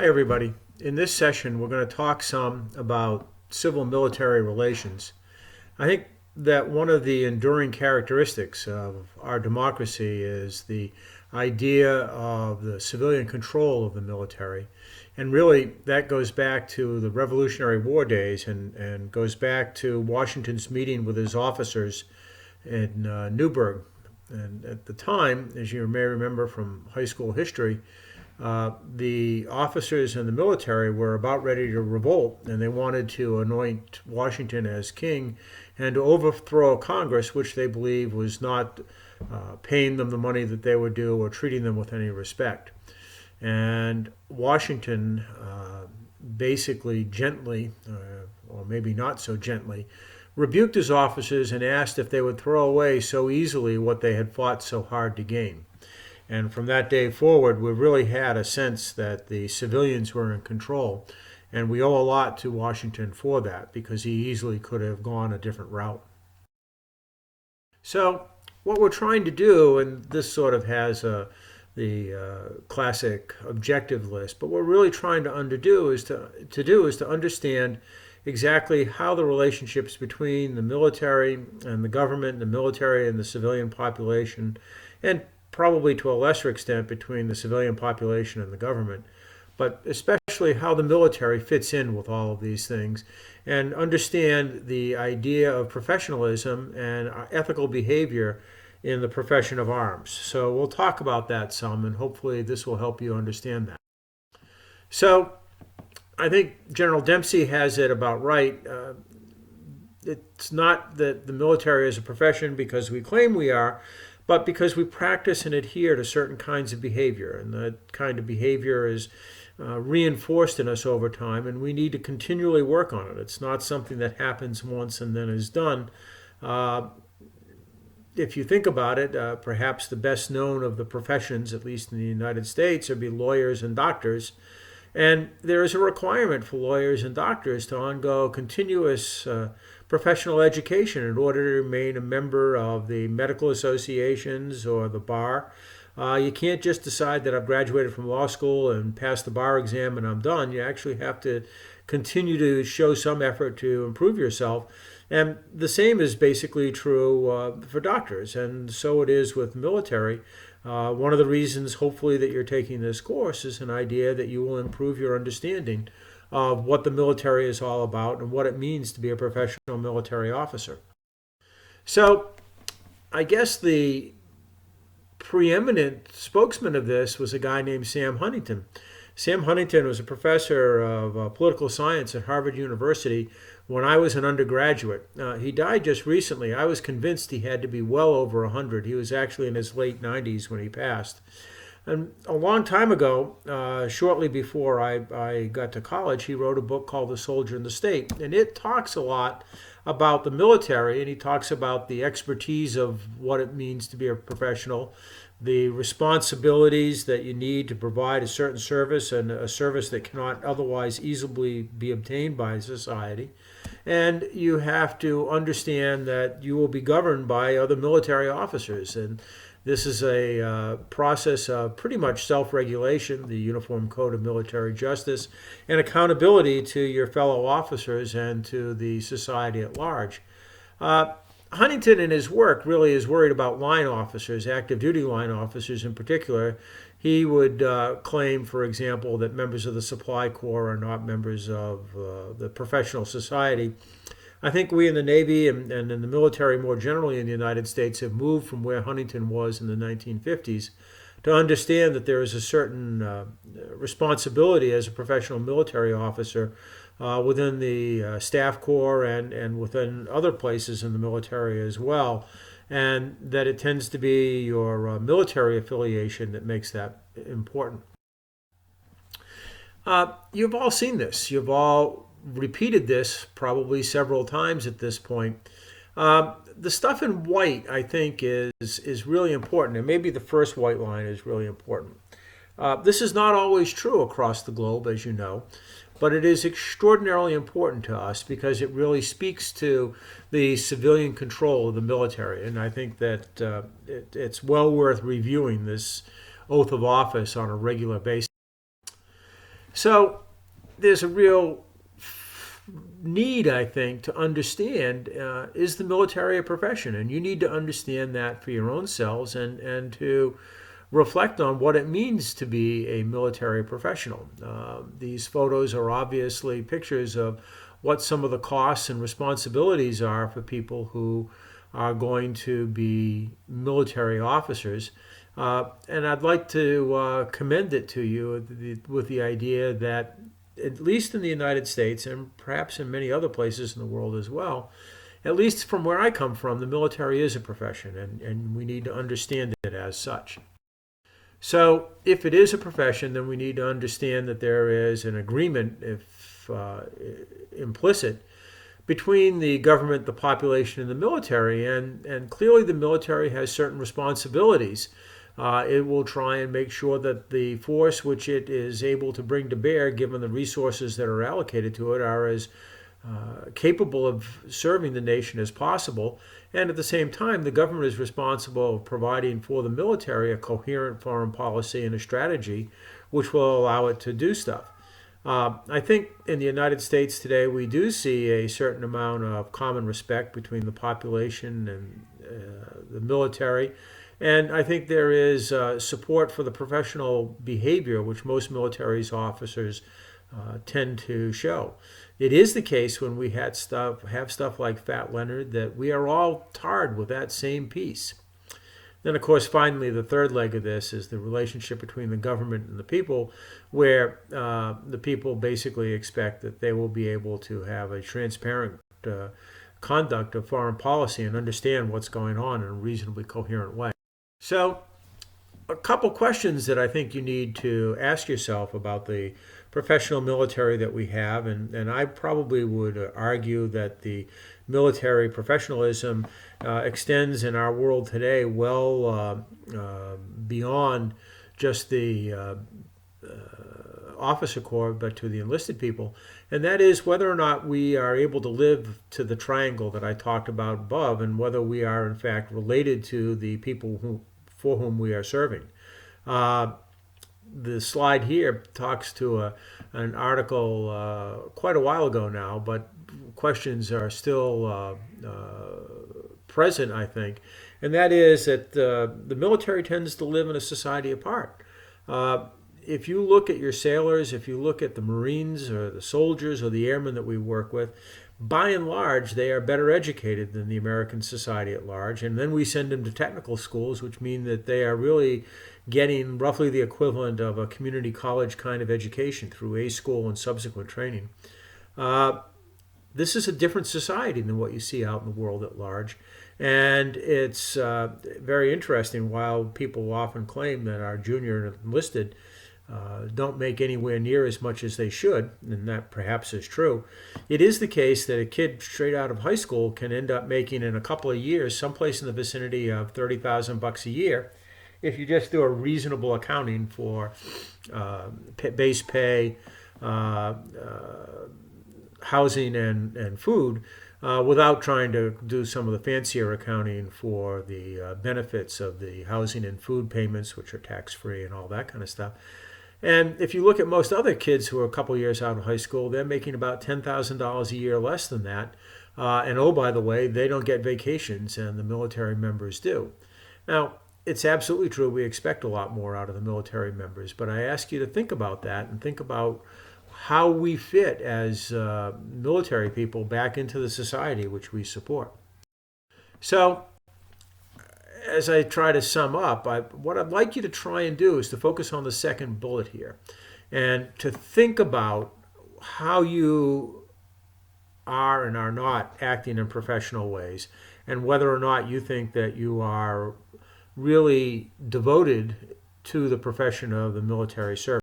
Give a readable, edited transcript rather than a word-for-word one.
Hi, everybody. In this session, we're going to talk some about civil-military relations. I think that one of the enduring characteristics of our democracy is the idea of the civilian control of the military. And really, that goes back to the Revolutionary War days and goes back to Washington's meeting with his officers in Newburgh. And at the time, as you may remember from high school history, the officers in the military were about ready to revolt, and they wanted to anoint Washington as king and to overthrow Congress, which they believed was not paying them the money that they were due or treating them with any respect. And Washington basically gently, or maybe not so gently, rebuked his officers and asked if they would throw away so easily what they had fought so hard to gain. And from that day forward, we really had a sense that the civilians were in control. And we owe a lot to Washington for that because he easily could have gone a different route. So, what we're trying to do, and this sort of has the classic objective list, but what we're really trying to to understand exactly how the relationships between the military and the government, the military and the civilian population, and probably to a lesser extent between the civilian population and the government, but especially how the military fits in with all of these things, and understand the idea of professionalism and ethical behavior in the profession of arms. So we'll talk about that some, and hopefully this will help you understand that. So I think General Dempsey has it about right. It's not that the military is a profession because we claim we are, but because we practice and adhere to certain kinds of behavior. And that kind of behavior is reinforced in us over time, and we need to continually work on it. It's not something that happens once and then is done. If you think about it, perhaps the best known of the professions, at least in the United States, would be lawyers and doctors. And there is a requirement for lawyers and doctors to undergo continuous professional education in order to remain a member of the medical associations or the bar. You can't just decide that I've graduated from law school and passed the bar exam and I'm done. You actually have to continue to show some effort to improve yourself. And the same is basically true for doctors, and so it is with military. One of the reasons, hopefully, that you're taking this course is an idea that you will improve your understanding of what the military is all about and what it means to be a professional military officer. So, I guess the preeminent spokesman of this was a guy named Sam Huntington. Sam Huntington was a professor of political science at Harvard University when I was an undergraduate. He died just recently. I was convinced he had to be well over 100. He was actually in his late 90s when he passed. And a long time ago, shortly before I got to college, he wrote a book called The Soldier and the State. And it talks a lot about the military, and he talks about the expertise of what it means to be a professional, the responsibilities that you need to provide a certain service and a service that cannot otherwise easily be obtained by society. And you have to understand that you will be governed by other military officers. And this is a process of pretty much self-regulation, the Uniform Code of Military Justice, and accountability to your fellow officers and to the society at large. Huntington in his work really is worried about line officers, active duty line officers in particular. He would claim, for example, that members of the Supply Corps are not members of the professional society. I think we in the Navy and in the military more generally in the United States have moved from where Huntington was in the 1950s to understand that there is a certain responsibility as a professional military officer within the staff corps and within other places in the military as well, and that it tends to be your military affiliation that makes that important. You've all seen this. You've all repeated this probably several times at this point. The stuff in white, I think, is really important, and maybe the first white line is really important. This is not always true across the globe, as you know, but it is extraordinarily important to us because it really speaks to the civilian control of the military. And I think that it's well worth reviewing this oath of office on a regular basis. So there's a real need, I think, to understand is the military a profession? And you need to understand that for your own selves and to reflect on what it means to be a military professional. These photos are obviously pictures of what some of the costs and responsibilities are for people who are going to be military officers. And I'd like to commend it to you with the idea that, at least in the United States and perhaps in many other places in the world as well, at least from where I come from, the military is a profession, and we need to understand it as such. So, if it is a profession, then we need to understand that there is an agreement, if implicit, between the government, the population, and the military. And clearly, the military has certain responsibilities. It will try and make sure that the force which it is able to bring to bear, given the resources that are allocated to it, are as capable of serving the nation as possible. And at the same time, the government is responsible for providing for the military a coherent foreign policy and a strategy which will allow it to do stuff. I think in the United States today, we do see a certain amount of common respect between the population and the military. And I think there is support for the professional behavior which most military officers tend to show. It is the case when we have stuff like Fat Leonard that we are all tarred with that same piece. Then, of course, finally, the third leg of this is the relationship between the government and the people, where the people basically expect that they will be able to have a transparent conduct of foreign policy and understand what's going on in a reasonably coherent way. So, a couple questions that I think you need to ask yourself about the professional military that we have, and I probably would argue that the military professionalism extends in our world today well beyond just the officer corps, but to the enlisted people, and that is whether or not we are able to live to the triangle that I talked about above, and whether we are in fact related to the people for whom we are serving. The slide here talks to an article quite a while ago now, but questions are still present, I think, and that is that the military tends to live in a society apart. If you look at your sailors, if you look at the Marines or the soldiers or the airmen that we work with, by and large, they are better educated than the American society at large. And then we send them to technical schools, which mean that they are really getting roughly the equivalent of a community college kind of education through A school and subsequent training. This is a different society than what you see out in the world at large. And it's very interesting. While people often claim that our junior enlisted don't make anywhere near as much as they should, and that perhaps is true, it is the case that a kid straight out of high school can end up making in a couple of years someplace in the vicinity of $30,000 a year if you just do a reasonable accounting for base pay, housing, and food, without trying to do some of the fancier accounting for the benefits of the housing and food payments, which are tax-free and all that kind of stuff. And if you look at most other kids who are a couple years out of high school, they're making about $10,000 a year less than that. And oh, by the way, they don't get vacations, and the military members do. Now, it's absolutely true we expect a lot more out of the military members, but I ask you to think about that and think about how we fit as military people back into the society which we support. So, as I try to sum up, what I'd like you to try and do is to focus on the second bullet here and to think about how you are and are not acting in professional ways, and whether or not you think that you are really devoted to the profession of the military service.